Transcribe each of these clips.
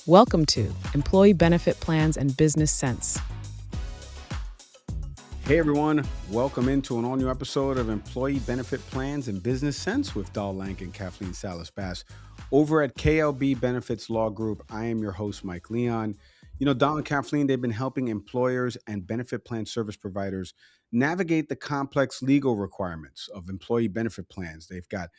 Welcome to Employee Benefit Plans and Business Sense. Hey everyone, welcome into an all-new episode of Employee Benefit Plans and Business Sense with Dahl Lank and Kathleen Salas-Bass. Over at KLB Benefits Law Group, I am your host, Mike Leon. You know, Dahl and Kathleen, they've been helping employers and benefit plan service providers navigate the complex legal requirements of employee benefit plans. They've got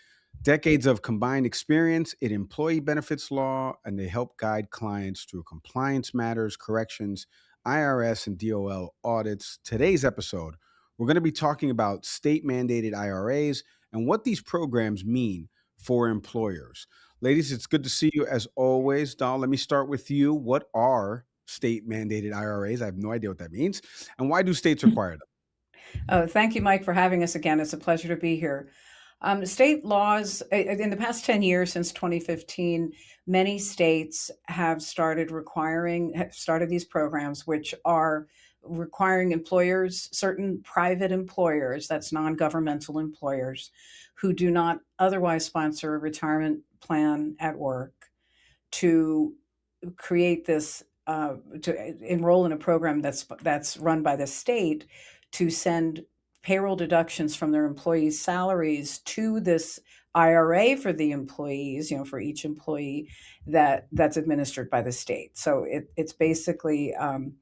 decades of combined experience in employee benefits law, and they help guide clients through compliance matters, corrections, IRS and DOL audits. Today's episode, we're going to be talking about state mandated IRAs and what these programs mean for employers. Ladies, it's good to see you as always. Dahl, let me start with you. What are state mandated IRAs? I have no idea what that means. And why do states require them? Oh, thank you, Mike, for having us again. It's a pleasure to be here. State laws, in the past 10 years, since 2015, many states have started these programs, which are requiring employers, certain private employers, that's non-governmental employers, who do not otherwise sponsor a retirement plan at work, to create this, to enroll in a program that's run by the state to send payroll deductions from their employees' salaries to this IRA for the employees, for each employee that's administered by the state. So it's basically an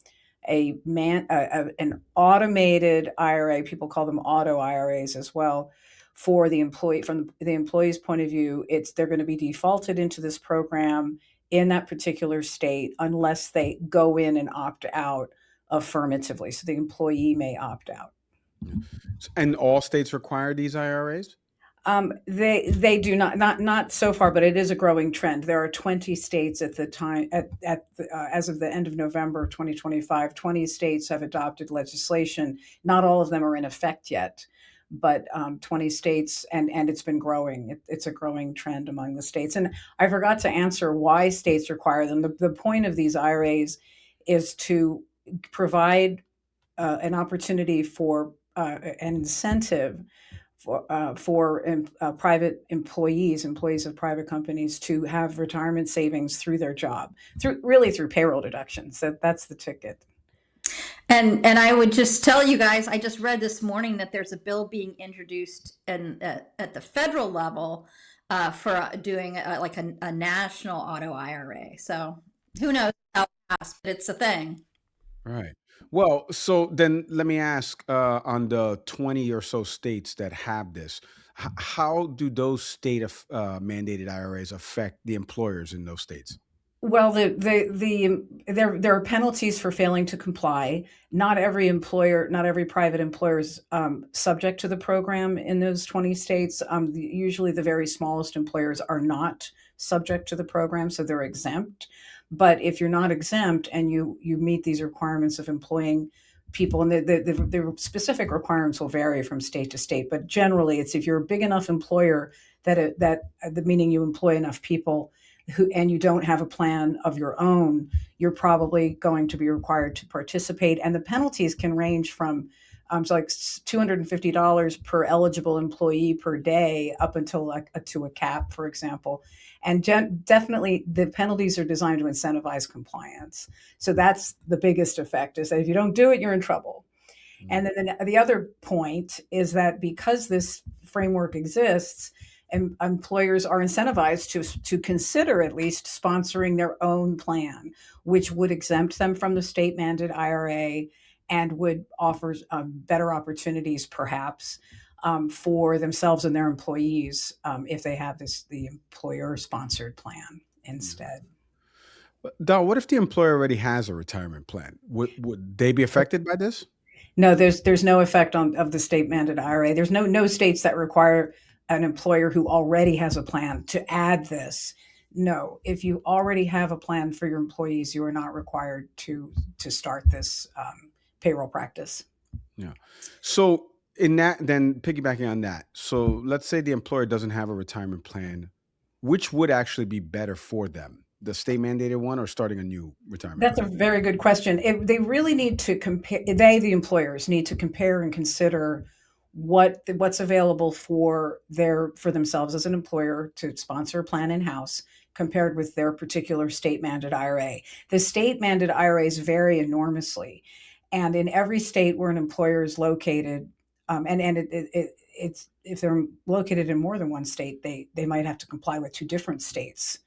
automated IRA. People call them auto IRAs as well. For the employee, from the employee's point of view, they're going to be defaulted into this program in that particular state unless they go in and opt out affirmatively. So the employee may opt out. And all states require these IRAs? They do not so far, but it is a growing trend. There are 20 states at the time, as of the end of November 2025, 20 states have adopted legislation. Not all of them are in effect yet, but 20 states, and it's been growing. It's a growing trend among the states. And I forgot to answer why states require them. The point of these IRAs is to provide an opportunity for an incentive for private employees of private companies to have retirement savings through their job, through payroll deductions. That's the ticket. And I would just tell you guys, I just read this morning that there's a bill being introduced at the federal level for doing like a national auto IRA. So who knows how fast, but it's a thing. Right. Well, so then let me ask, on the 20 or so states that have this, how do those state mandated IRAs affect the employers in those states? Well, there are penalties for failing to comply. Not every private employer is subject to the program in those 20 states. Usually the very smallest employers are not subject to the program, so they're exempt. But if you're not exempt and you meet these requirements of employing people, and the specific requirements will vary from state to state, but generally it's if you're a big enough employer meaning you employ enough people and you don't have a plan of your own, you're probably going to be required to participate. And the penalties can range from like $250 per eligible employee per day up until to a cap, for example. And definitely the penalties are designed to incentivize compliance. So that's the biggest effect, is that if you don't do it, you're in trouble. And then the other point is that because this framework exists, and employers are incentivized to consider at least sponsoring their own plan, which would exempt them from the state mandated IRA and would offer better opportunities, perhaps, for themselves and their employees if they have the employer-sponsored plan instead. Dahl, what if the employer already has a retirement plan? Would they be affected by this? No, there's no effect of the state mandated IRA. There's no states that require an employer who already has a plan to add this. No, if you already have a plan for your employees, you are not required to start this payroll practice. Yeah. So in that, then piggybacking on that, so let's say the employer doesn't have a retirement plan, which would actually be better for them? The state mandated one or starting a new retirement That's plan? a very good question. They really need to compare. The employers need to compare and consider what's available for themselves as an employer to sponsor a plan in-house compared with their particular state-mandated IRA. The state-mandated IRAs vary enormously. And in every state where an employer is located, it's if they're located in more than one state, they might have to comply with two different states'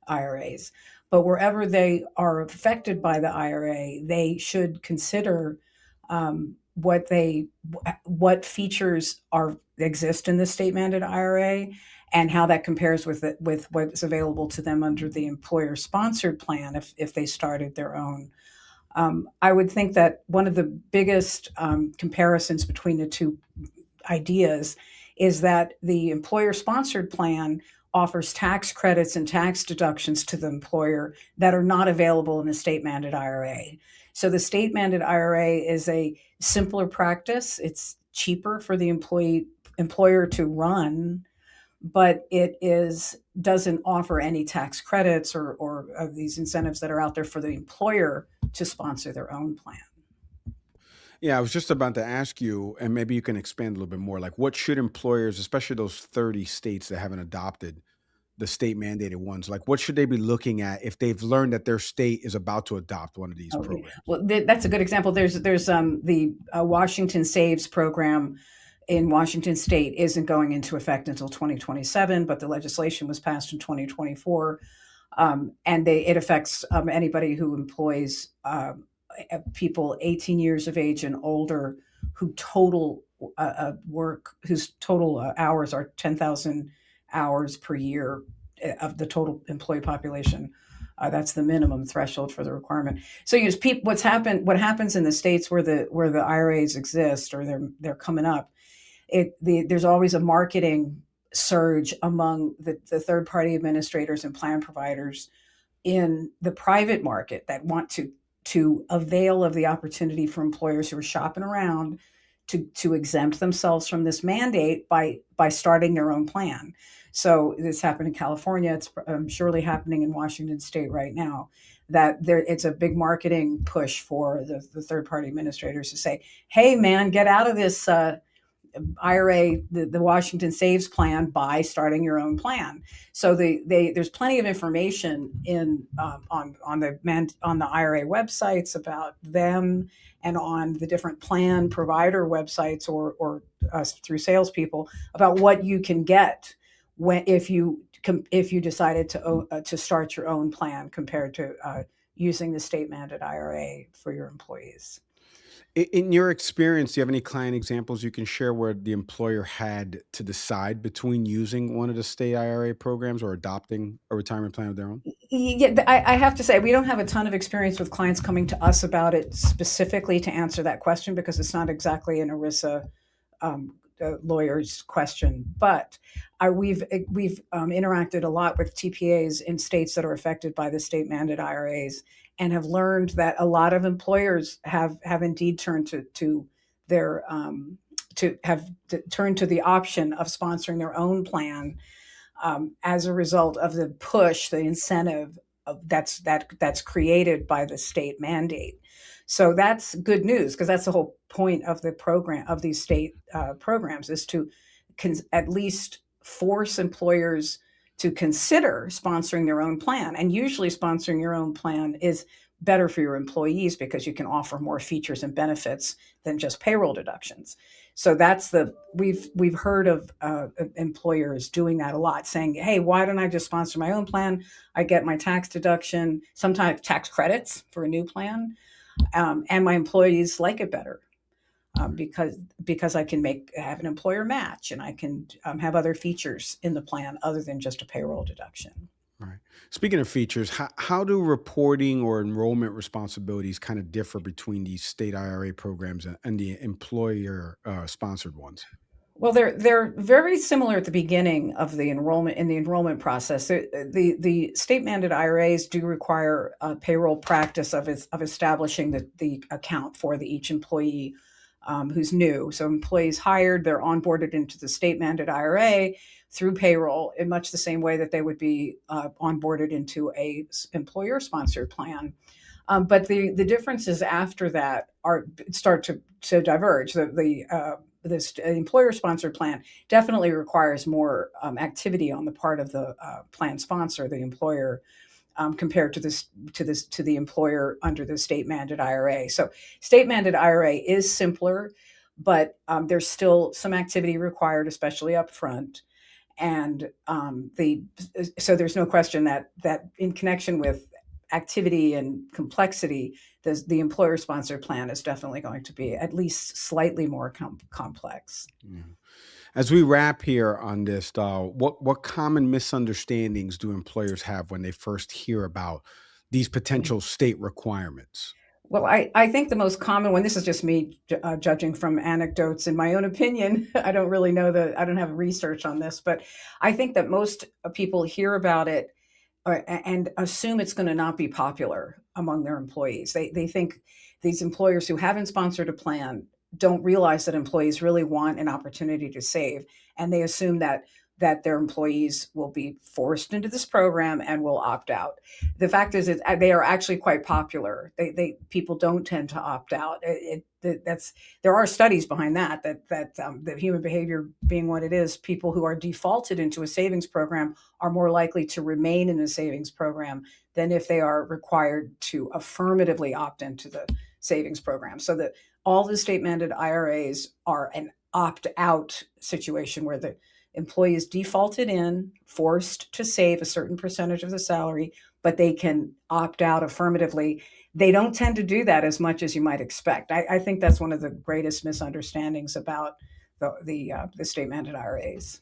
IRAs. But wherever they are affected by the IRA, they should consider what features exist in the state-mandated IRA and how that compares with what's available to them under the employer-sponsored plan if they started their own. I would think that one of the biggest comparisons between the two ideas is that the employer-sponsored plan offers tax credits and tax deductions to the employer that are not available in the state-mandated IRA. So the state-mandated IRA is a simpler practice. It's cheaper for the employer to run, but doesn't offer any tax credits or these incentives that are out there for the employer to sponsor their own plan. Yeah, I was just about to ask you, and maybe you can expand a little bit more. Like, what should employers, especially those 30 states that haven't adopted the state mandated ones, like what should they be looking at if they've learned that their state is about to adopt one of these programs? Well, that's a good example. There's the Washington Saves program in Washington State isn't going into effect until 2027, but the legislation was passed in 2024, and it affects anybody who employs people 18 years of age and older whose total hours are 10,000 hours per year of the total employee population. That's the minimum threshold for the requirement. So what happens in the states where the IRAs exist or they're coming up, there's always a marketing surge among the third-party administrators and plan providers in the private market that want to avail of the opportunity for employers who are shopping around to exempt themselves from this mandate by starting their own plan. So this happened in California. It's surely happening in Washington State right now. It's a big marketing push for the third-party administrators to say, "Hey, man, get out of this IRA, the Washington Saves plan by starting your own plan." So there's plenty of information on the IRA websites about them and on the different plan provider websites or through salespeople about what you can get if you decided to start your own plan compared to using the state-mandated IRA for your employees. In your experience, do you have any client examples you can share where the employer had to decide between using one of the state IRA programs or adopting a retirement plan of their own? Yeah, I have to say, we don't have a ton of experience with clients coming to us about it specifically to answer that question because it's not exactly an ERISA lawyer's question. But we've interacted a lot with TPAs in states that are affected by the state-mandated IRAs and have learned that a lot of employers have indeed turned to the option of sponsoring their own plan as a result of the push, the incentive that's created by the state mandate. So that's good news because that's the whole point of the program of these state programs is to at least force employers to consider sponsoring their own plan. And usually sponsoring your own plan is better for your employees because you can offer more features and benefits than just payroll deductions. So we've heard of employers doing that a lot, saying, "Hey, why don't I just sponsor my own plan? I get my tax deduction, sometimes tax credits for a new plan, and my employees like it better because I can have an employer match and I can have other features in the plan other than just a payroll deduction." Right. Speaking of features, how do reporting or enrollment responsibilities kind of differ between these state IRA programs and the employer sponsored ones? Well, they're very similar at the beginning of the enrollment process. The state-mandated IRAs do require a payroll practice of establishing the account for each employee who's new. So employees hired, they're onboarded into the state-mandated IRA through payroll in much the same way that they would be onboarded into a employer-sponsored plan. But the differences after that start to diverge. The this employer-sponsored plan definitely requires more activity on the part of the plan sponsor, the employer, compared to the employer under the state-mandated IRA. So, state-mandated IRA is simpler, but there's still some activity required, especially up front. And so there's no question that in connection with activity and complexity, the employer-sponsored plan is definitely going to be at least slightly more complex. Yeah. As we wrap here on this, what common misunderstandings do employers have when they first hear about these potential state requirements? Well, I think the most common one, this is just me judging from anecdotes in my own opinion. I don't really know I don't have research on this, but I think that most people hear about it and assume it's going to not be popular among their employees. They think these employers who haven't sponsored a plan don't realize that employees really want an opportunity to save, and they assume that their employees will be forced into this program and will opt out. The fact is, they are actually quite popular. People don't tend to opt out. There are studies behind that the human behavior being what it is, people who are defaulted into a savings program are more likely to remain in a savings program than if they are required to affirmatively opt into the savings program. So that all the state-mandated IRAs are an opt-out situation where the employee is defaulted in, forced to save a certain percentage of the salary, but they can opt out affirmatively. They don't tend to do that as much as you might expect. I think that's one of the greatest misunderstandings about the state-mandated IRAs.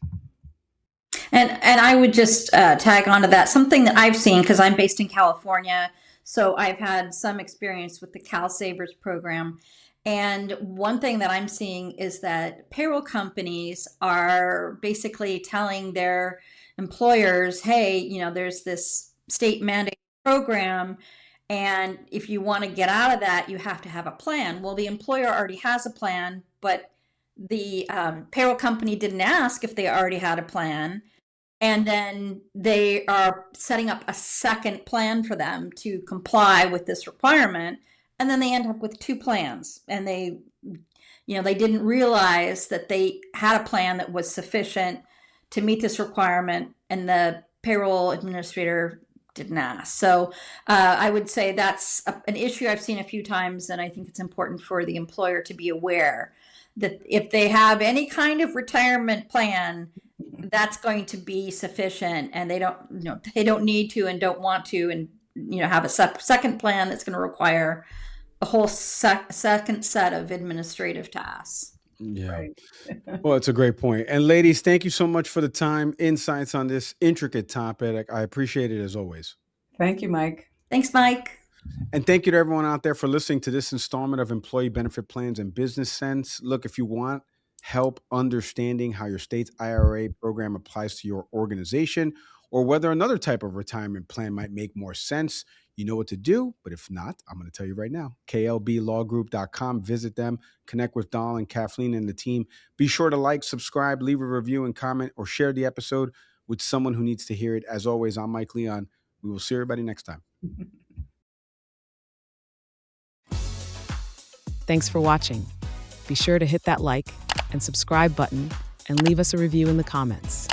And I would just tag onto that. Something that I've seen, because I'm based in California, so I've had some experience with the Cal Savers program. And one thing that I'm seeing is that payroll companies are basically telling their employers, hey, there's this state mandated program, and if you want to get out of that, you have to have a plan. Well, the employer already has a plan, but the payroll company didn't ask if they already had a plan. And then they are setting up a second plan for them to comply with this requirement. And then they end up with two plans, and they didn't realize that they had a plan that was sufficient to meet this requirement, and the payroll administrator didn't ask. So I would say that's an issue I've seen a few times, and I think it's important for the employer to be aware that if they have any kind of retirement plan, that's going to be sufficient, and they don't need to and don't want to, and have a second plan that's going to require a whole second set of administrative tasks. Yeah. Right. Well, it's a great point. And ladies, thank you so much for the time, insights on this intricate topic. I appreciate it as always. Thank you, Mike. Thanks, Mike. And thank you to everyone out there for listening to this installment of Employee Benefit Plans and Business Sense. Look, if you want help understanding how your state's IRA program applies to your organization, or whether another type of retirement plan might make more sense, you know what to do. But if not, I'm going to tell you right now, klblawgroup.com. Visit them, connect with Dahl and Kathleen and the team. Be sure to like, subscribe, leave a review and comment, or share the episode with someone who needs to hear it. As always, I'm Mike Leon. We will see everybody next time. Thanks for watching. Be sure to hit that like and subscribe button and leave us a review in the comments.